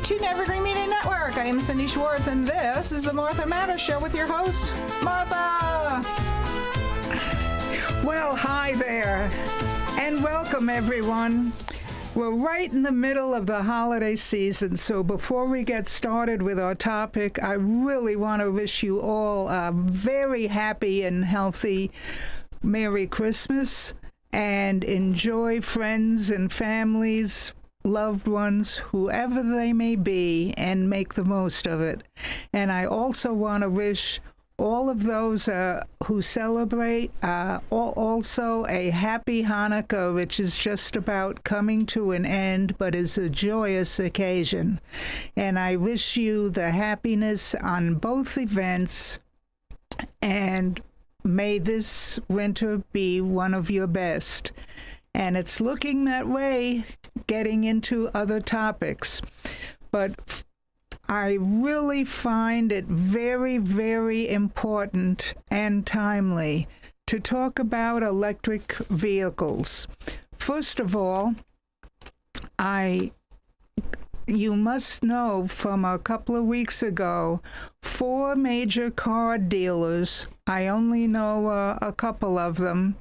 to Evergreen Media Network. I am Cindy Schwartz, and this is the Martha Matters Show with your host, Martha. Well, hi there, and welcome, everyone. We're right in the middle of the holiday season, so before we get started with our topic, I really want to wish you all a very happy and healthy Merry Christmas, and enjoy friends and families, loved ones, whoever they may be, and make the most of it. And I also want to wish all of those who celebrate also a happy Hanukkah, which is just about coming to an end, but is a joyous occasion. And I wish you the happiness on both events, and may this winter be one of your best. And it's looking that way, getting into other topics. But I really find it very, very important and timely to talk about electric vehicles. First of all, you must know from a couple of weeks ago, 4 major car dealers, I only know a couple of them,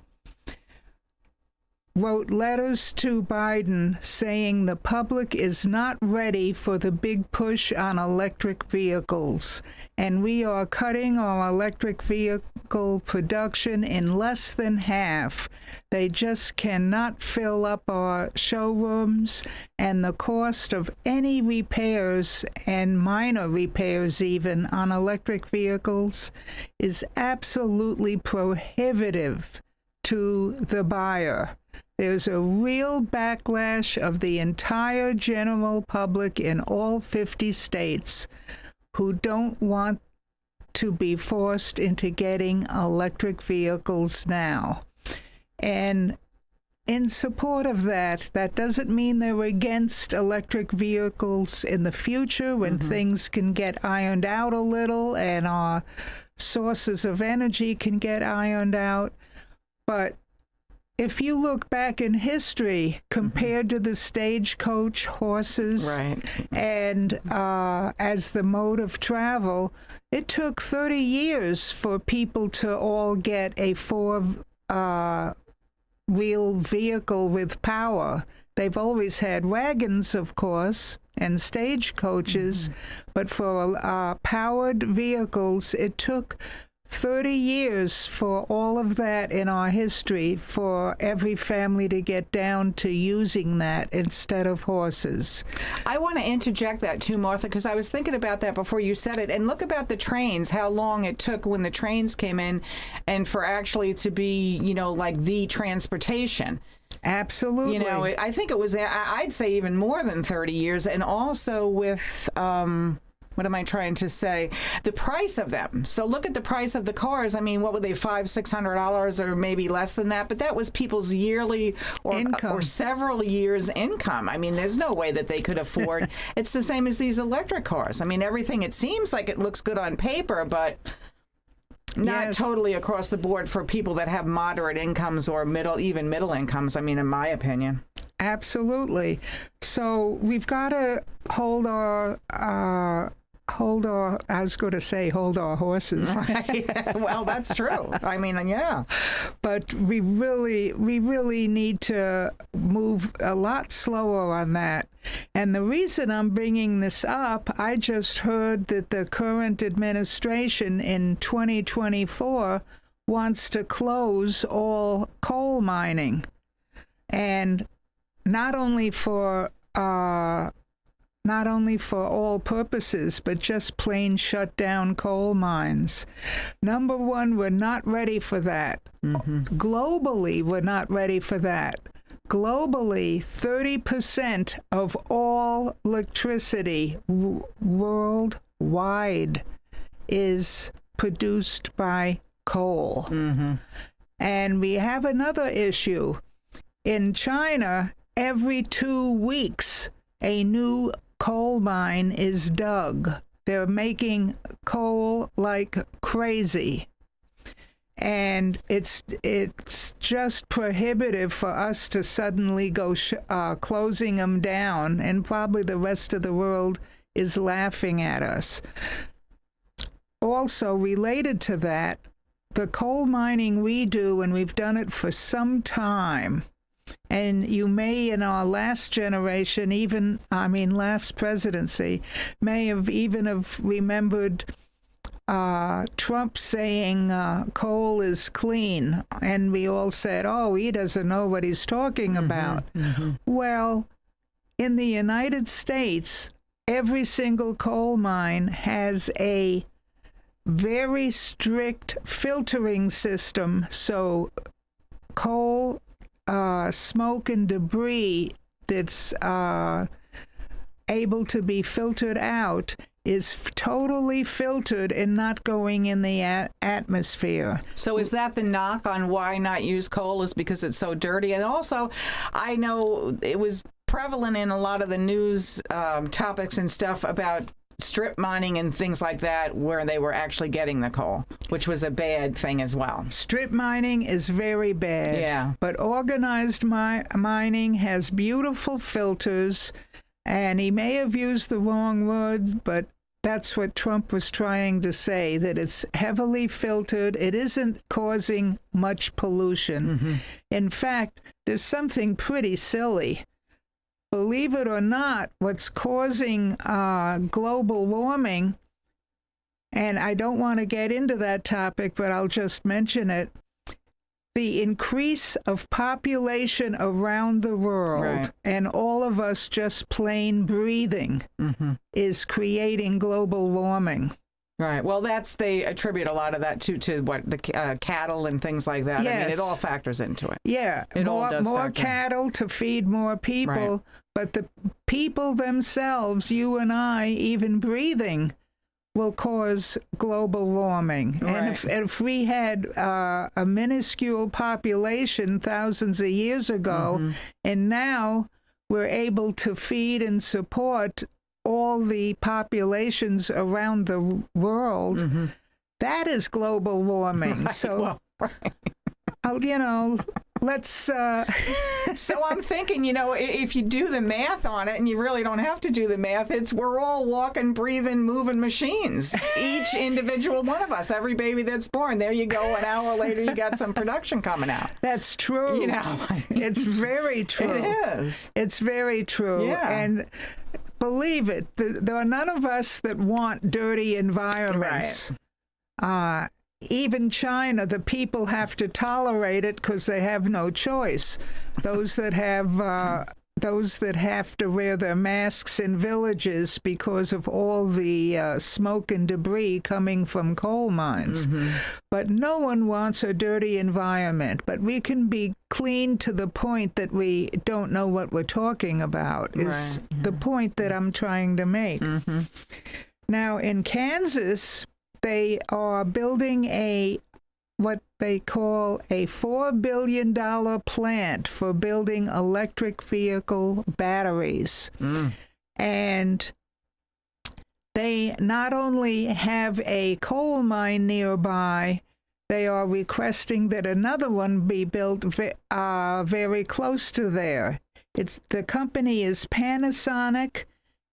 wrote letters to Biden saying the public is not ready for the big push on electric vehicles, and we are cutting our electric vehicle production in less than half. They just cannot fill up our showrooms, and the cost of any repairs, and minor repairs even, on electric vehicles is absolutely prohibitive to the buyer. There's a real backlash of the entire general public in all 50 states who don't want to be forced into getting electric vehicles now. And in support of that, that doesn't mean they're against electric vehicles in the future when things can get ironed out a little and our sources of energy can get ironed out. But if you look back in history, compared to the stagecoach horses, Right. and as the mode of travel, it took 30 years for people to all get a 4-wheel vehicle with power. They've always had wagons, of course, and stagecoaches, but for powered vehicles, it took 30 years for all of that in our history for every family to get down to using that instead of horses. I want to interject that too, Martha, because I was thinking about that before you said it. And look about the trains, how long it took when the trains came in and for actually to be, like the transportation. Absolutely. I think it was, I'd say even more than 30 years. And also with, what am I trying to say? The price of them. So look at the price of the cars. I mean, what were they, $500-$600 or maybe less than that? But that was people's yearly or several years' income. I mean, there's no way that they could afford. It's the same as these electric cars. I mean, everything, it seems like it looks good on paper, but not totally across the board for people that have moderate incomes or middle incomes, I mean, in my opinion. Absolutely. So we've got to hold our horses. Right. Well, that's true. I mean, yeah. But we really need to move a lot slower on that. And the reason I'm bringing this up, I just heard that the current administration in 2024 wants to close all coal mining. And not only for all purposes, but just plain shut down coal mines. Number one, we're not ready for that. Globally, we're not ready for that. Globally, 30% of all electricity worldwide is produced by coal. And we have another issue. In China, every 2 weeks, a new coal mine is dug. They're making coal like crazy. And it's just prohibitive for us to suddenly go closing them down, and probably the rest of the world is laughing at us. Also, related to that, the coal mining we do, and we've done it for some time, and you may, in our last generation, last presidency, may have remembered Trump saying coal is clean, and we all said, oh, he doesn't know what he's talking about. Well, in the United States, every single coal mine has a very strict filtering system, so coal, smoke, and debris that's able to be filtered out is totally filtered and not going in the atmosphere. So is that the knock on why not use coal, is because it's so dirty? And also, I know it was prevalent in a lot of the news topics and stuff about strip mining and things like that, where they were actually getting the coal, which was a bad thing as well. Strip mining is very bad. Yeah. But organized mining has beautiful filters, and he may have used the wrong word, but that's what Trump was trying to say, that it's heavily filtered. It isn't causing much pollution. In fact, there's something pretty silly. Believe it or not, what's causing global warming, and I don't want to get into that topic, but I'll just mention it, the increase of population around the world, right, and all of us just plain breathing, is creating global warming. Right. Well, they attribute a lot of that to what the cattle and things like that. Yes. I mean, it all factors into it. Yeah, It all does more factor. cattle to feed more people, Right. but the people themselves, you and I, even breathing, will cause global warming. And Right. if we had a minuscule population thousands of years ago, and now we're able to feed and support all the populations around the world, that is global warming. So, let's... So I'm thinking, if you do the math on it, and you really don't have to do the math, we're all walking, breathing, moving machines. Each individual one of us, every baby that's born, there you go, an hour later you got some production coming out. That's true. It's very true. It is. It's very true. Yeah. And believe it, there are none of us that want dirty environments. Right. Even China, the people have to tolerate it because they have no choice. Those that have to wear their masks in villages because of all the smoke and debris coming from coal mines. But no one wants a dirty environment. But we can be clean to the point that we don't know what we're talking about, is Right. the point that I'm trying to make. Now, in Kansas, they are building what they call a $4 billion plant for building electric vehicle batteries. And they not only have a coal mine nearby, they are requesting that another one be built very close to there. The company is Panasonic,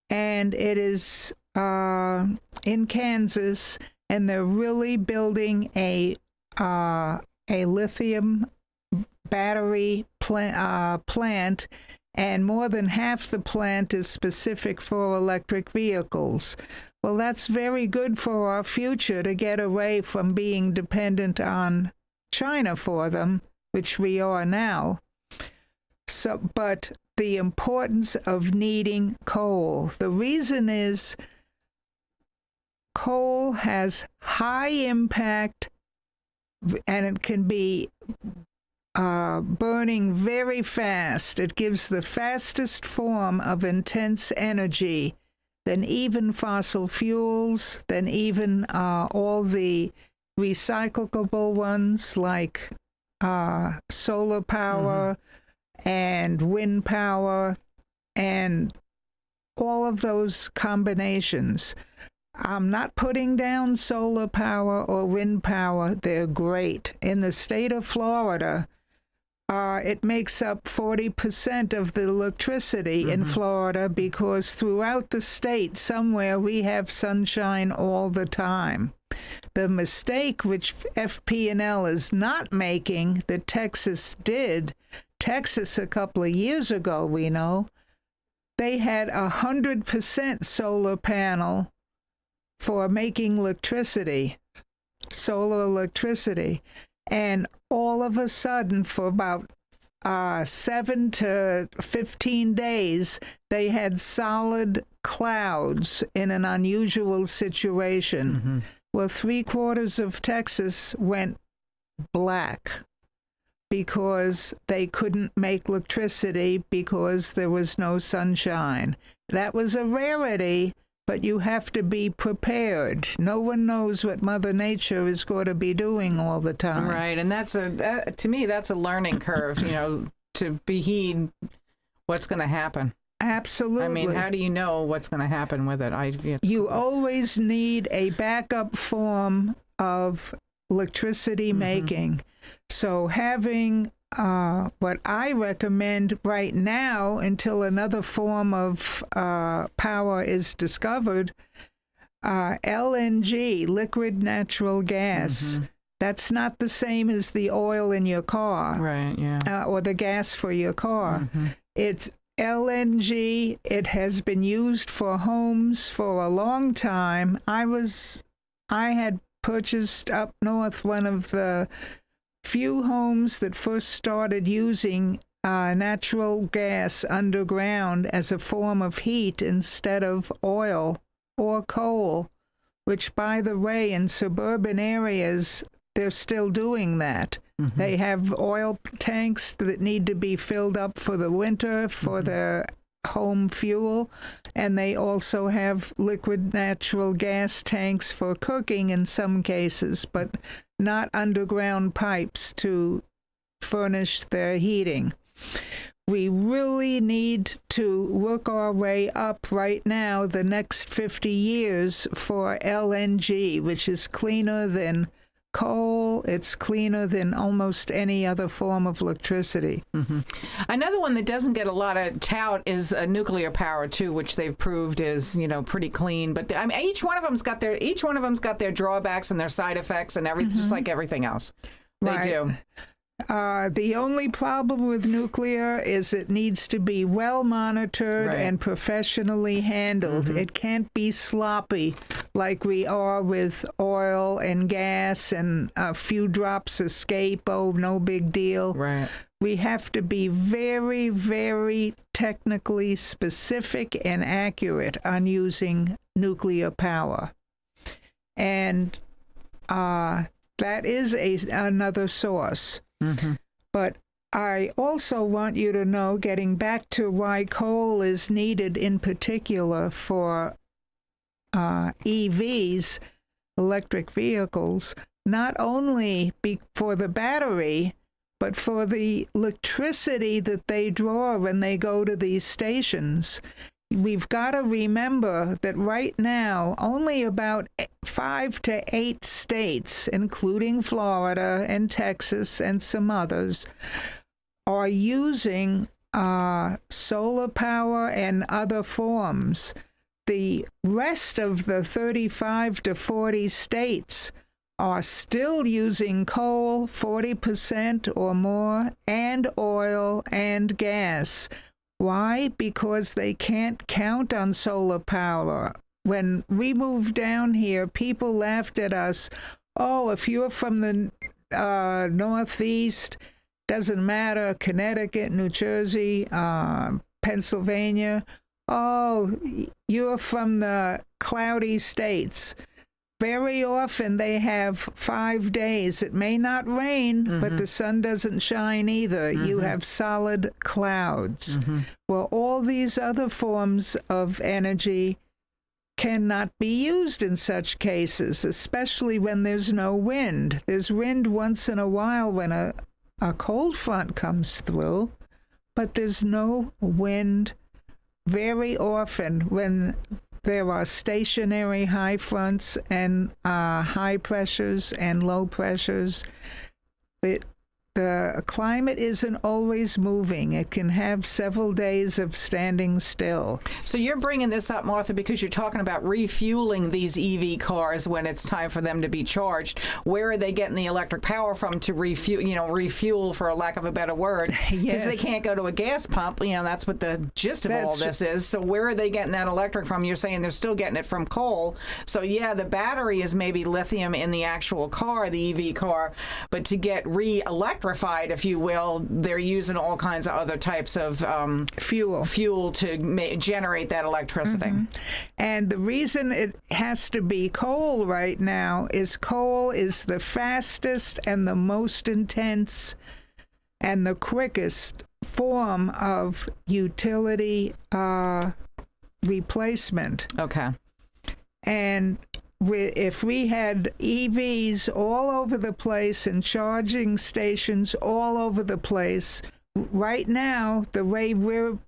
and it is in Kansas, and they're really building a lithium battery plant, and more than half the plant is specific for electric vehicles. Well, that's very good for our future, to get away from being dependent on China for them, which we are now. But the importance of needing coal. The reason is coal has high impact, and it can be burning very fast. It gives the fastest form of intense energy than even fossil fuels, than even all the recyclable ones like solar power and wind power and all of those combinations. I'm not putting down solar power or wind power. They're great. In the state of Florida, it makes up 40% of the electricity in Florida because throughout the state, somewhere, we have sunshine all the time. The mistake which FP&L is not making that Texas did, Texas a couple of years ago, we know, they had 100% solar panel for making electricity, solar electricity. And all of a sudden, for about 7 to 15 days, they had solid clouds in an unusual situation. Well, 3/4 of Texas went black because they couldn't make electricity because there was no sunshine. That was a rarity, but you have to be prepared. No one knows what Mother Nature is going to be doing all the time. Right, and to me, that's a learning curve, to heed what's going to happen. Absolutely. I mean, how do you know what's going to happen with it? You always need a backup form of electricity making. So having what I recommend right now until another form of power is discovered, LNG, liquid natural gas. That's not the same as the oil in your car. Right, yeah. Or the gas for your car. It's LNG. It has been used for homes for a long time. I had purchased up north one of the few homes that first started using natural gas underground as a form of heat instead of oil or coal, which, by the way, in suburban areas, they're still doing that. They have oil tanks that need to be filled up for the winter for their home fuel, and they also have liquid natural gas tanks for cooking in some cases, but not underground pipes to furnish their heating. We really need to work our way up right now the next 50 years for LNG, which is cleaner than coal. It's cleaner than almost any other form of electricity. Another one that doesn't get a lot of tout is nuclear power too, which they've proved is pretty clean. But I mean, each one of them's got their drawbacks and their side effects and everything, just like everything else. They do. The only problem with nuclear is it needs to be well monitored and professionally handled. It can't be sloppy like we are with oil and gas and a few drops escape. Oh, no big deal. Right. We have to be very, very technically specific and accurate on using nuclear power. And that is another source. But I also want you to know, getting back to why coal is needed in particular for EVs, electric vehicles, not only for the battery, but for the electricity that they draw when they go to these stations. We've got to remember that right now, only about 5 to 8 states, including Florida and Texas and some others, are using solar power and other forms. The rest of the 35 to 40 states are still using coal, 40% or more, and oil and gas. Why? Because they can't count on solar power. When we moved down here, people laughed at us. Oh, if you're from the Northeast, doesn't matter, Connecticut, New Jersey, Pennsylvania. Oh, you're from the cloudy states. Very often they have 5 days. It may not rain, but the sun doesn't shine either. You have solid clouds. Well, all these other forms of energy cannot be used in such cases, especially when there's no wind. There's wind once in a while when a cold front comes through, but there's no wind very often when there are stationary high fronts and high pressures and low pressures. The climate isn't always moving. It can have several days of standing still. So you're bringing this up, Martha, because you're talking about refueling these EV cars when it's time for them to be charged. Where are they getting the electric power from to refuel, for a lack of a better word? Because Yes. they can't go to a gas pump. That's what the gist of all this is. So where are they getting that electric from? You're saying they're still getting it from coal. So yeah, the battery is maybe lithium in the actual car, the EV car, but to get re-electrified, if you will, they're using all kinds of other types of fuel to generate that electricity. Mm-hmm. And the reason it has to be coal right now is coal is the fastest and the most intense and the quickest form of utility replacement. Okay. And if we had EVs all over the place and charging stations all over the place, right now, the way we're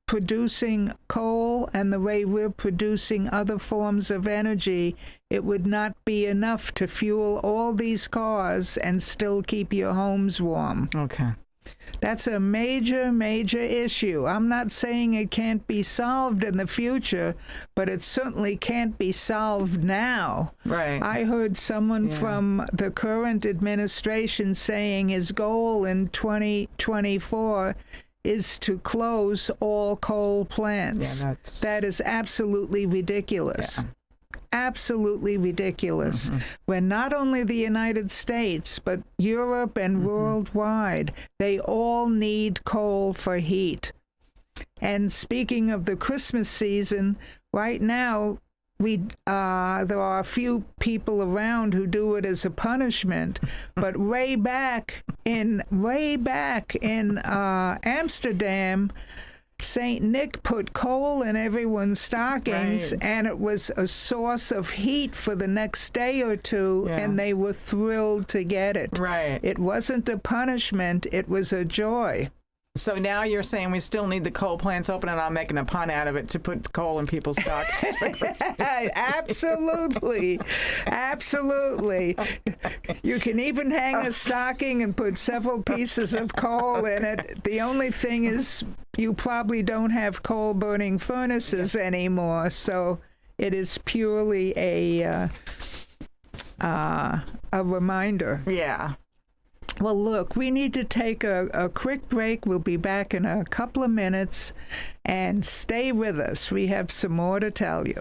producing coal and the way we're producing other forms of energy, it would not be enough to fuel all these cars and still keep your homes warm. Okay. That's a major, major issue. I'm not saying it can't be solved in the future, but it certainly can't be solved now. Right. I heard someone from the current administration saying his goal in 2024 is to close all coal plants. Yeah, that is absolutely ridiculous. Yeah. Absolutely ridiculous. When not only the United States, but Europe and worldwide, they all need coal for heat. And speaking of the Christmas season, right now, there are a few people around who do it as a punishment, but way back in Amsterdam, Saint Nick put coal in everyone's stockings, Right. and it was a source of heat for the next day or two, Yeah. and they were thrilled to get it. Right. It wasn't a punishment, it was a joy. So now you're saying we still need the coal plants open, and I'm making a pun out of it to put coal in people's stockings for Christmas. Absolutely. Absolutely. You can even hang a stocking and put several pieces of coal in it. The only thing is you probably don't have coal burning furnaces anymore, so it is purely a reminder. Yeah. Well, look, we need to take a quick break. We'll be back in a couple of minutes, and stay with us. We have some more to tell you.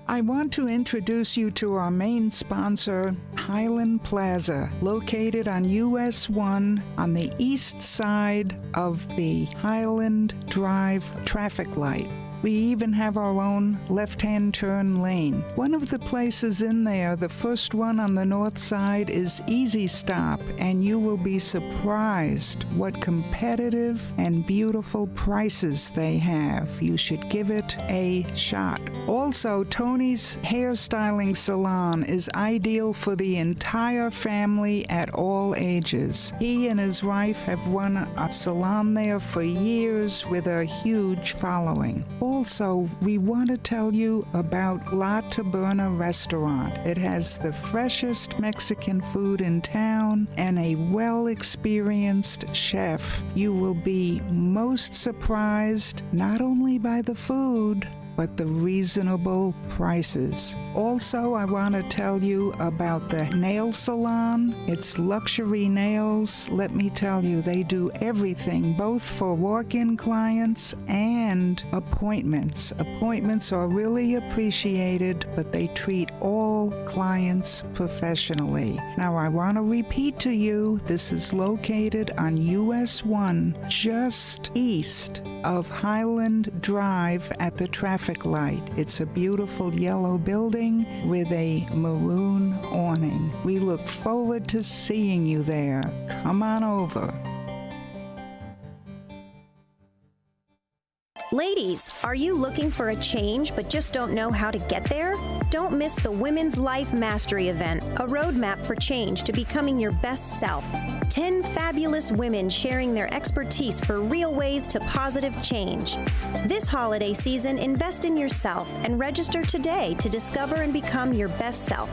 I want to introduce you to our main sponsor, Highland Plaza, located on US 1 on the east side of the Highland Drive traffic light. We even have our own left-hand turn lane. One of the places in there, the first one on the north side, is Easy Stop, and you will be surprised what competitive and beautiful prices they have. You should give it a shot. Also, Tony's Hairstyling Salon is ideal for the entire family at all ages. He and his wife have run a salon there for years with a huge following. Also, we want to tell you about La Taberna Restaurant. It has the freshest Mexican food in town and a well-experienced chef. You will be most surprised not only by the food, but the reasonable prices. Also, I want to tell you about the nail salon. It's Luxury Nails. Let me tell you, they do everything, both for walk-in clients and appointments. Appointments are really appreciated, but they treat all clients professionally. Now, I want to repeat to you, this is located on US 1, just east of Highland Drive at the traffic light. It's a beautiful yellow building with a maroon awning. We look forward to seeing you there. Come on over. Ladies, are you looking for a change but just don't know how to get there? Don't miss the Women's Life Mastery event, a roadmap for change to becoming your best self. 10 fabulous women sharing their expertise for real ways to positive change. This holiday season, invest in yourself and register today to discover and become your best self.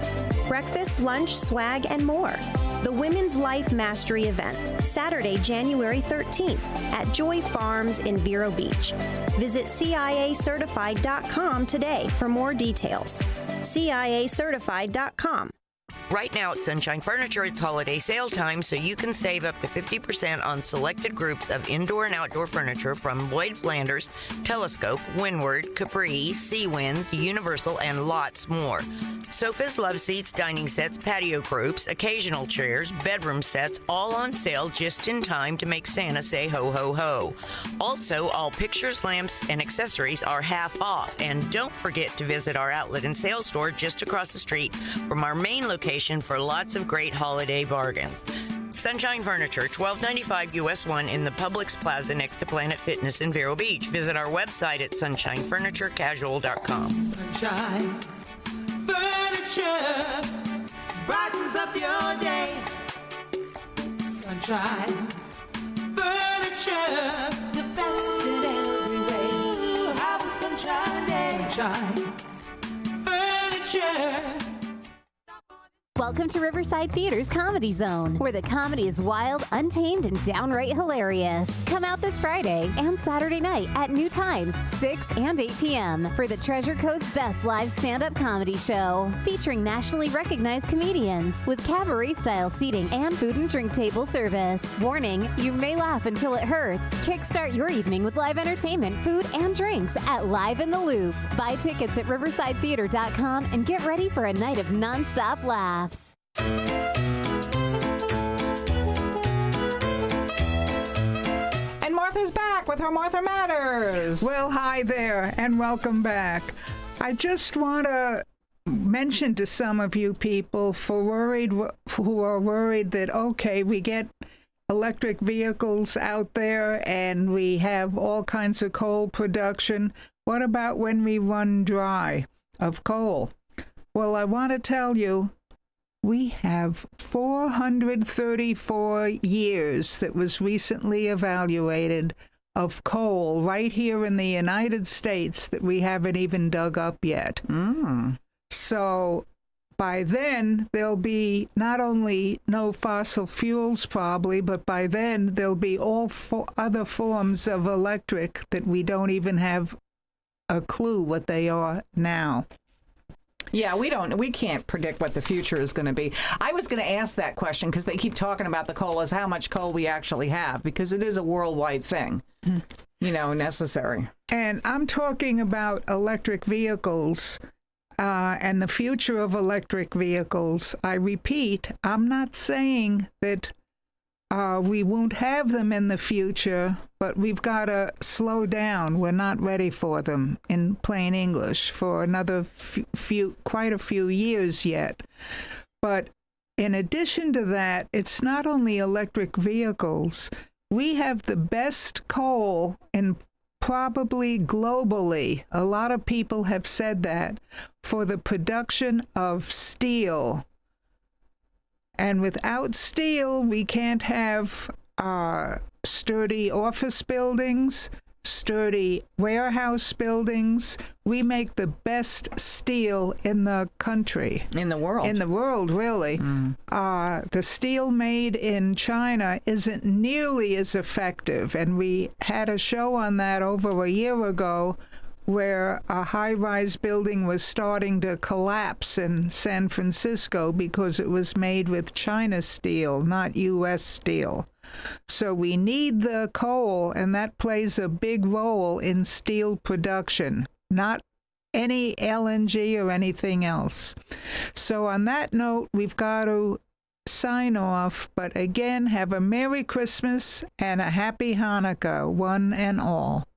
Breakfast, lunch, swag, and more. The Women's Life Mastery event, Saturday, January 13th at Joy Farms in Vero Beach. Visit CIAcertified.com today for more details. CIAcertified.com. Right now at Sunshine Furniture, it's holiday sale time, so you can save up to 50% on selected groups of indoor and outdoor furniture from Lloyd Flanders, Telescope, Windward, Capri, Seawinds, Universal, and lots more. Sofas, love seats, dining sets, patio groups, occasional chairs, bedroom sets, all on sale just in time to make Santa say ho, ho, ho. Also, all pictures, lamps, and accessories are half off. And don't forget to visit our outlet and sales store just across the street from our main location for lots of great holiday bargains. Sunshine Furniture, 1295 US 1 in the Publix Plaza next to Planet Fitness in Vero Beach. Visit our website at sunshinefurniturecasual.com. Sunshine Furniture brightens up your day. Sunshine Furniture, the best in every way. Ooh, have a sunshine day. Sunshine Furniture. Welcome to Riverside Theater's Comedy Zone, where the comedy is wild, untamed, and downright hilarious. Come out this Friday and Saturday night at new times, 6 and 8 p.m. for the Treasure Coast's best live stand-up comedy show, featuring nationally recognized comedians with cabaret-style seating and food and drink table service. Warning, you may laugh until it hurts. Kickstart your evening with live entertainment, food, and drinks at Live in the Loop. Buy tickets at riversidetheater.com and get ready for a night of nonstop laughs. And Martha's back with her Martha Matters. Well, hi there, and welcome back. I just want to mention to some of you people who are worried that, okay, we get electric vehicles out there and we have all kinds of coal production. What about when we run dry of coal? Well, I want to tell you, we have 434 years that was recently evaluated of coal right here in the United States that we haven't even dug up yet. So by then, there'll be not only no fossil fuels probably, but by then there'll be all other forms of electric that we don't even have a clue what they are now. Yeah, we can't predict what the future is going to be. I was going to ask that question because they keep talking about the coal as how much coal we actually have, because it is a worldwide thing, necessary. And I'm talking about electric vehicles and the future of electric vehicles. I repeat, I'm not saying that we won't have them in the future, but we've got to slow down. We're not ready for them, in plain English, for another quite a few years yet. But in addition to that, it's not only electric vehicles. We have the best coal in probably globally. A lot of people have said that, for the production of steel. And without steel, we can't have sturdy office buildings, sturdy warehouse buildings. We make the best steel in the country. In the world. In the world, really. The steel made in China isn't nearly as effective. And we had a show on that over a year ago, where a high-rise building was starting to collapse in San Francisco because it was made with China steel, not U.S. steel. So we need the coal, and that plays a big role in steel production, not any LNG or anything else. So on that note, we've got to sign off, but again, have a Merry Christmas and a Happy Hanukkah, one and all.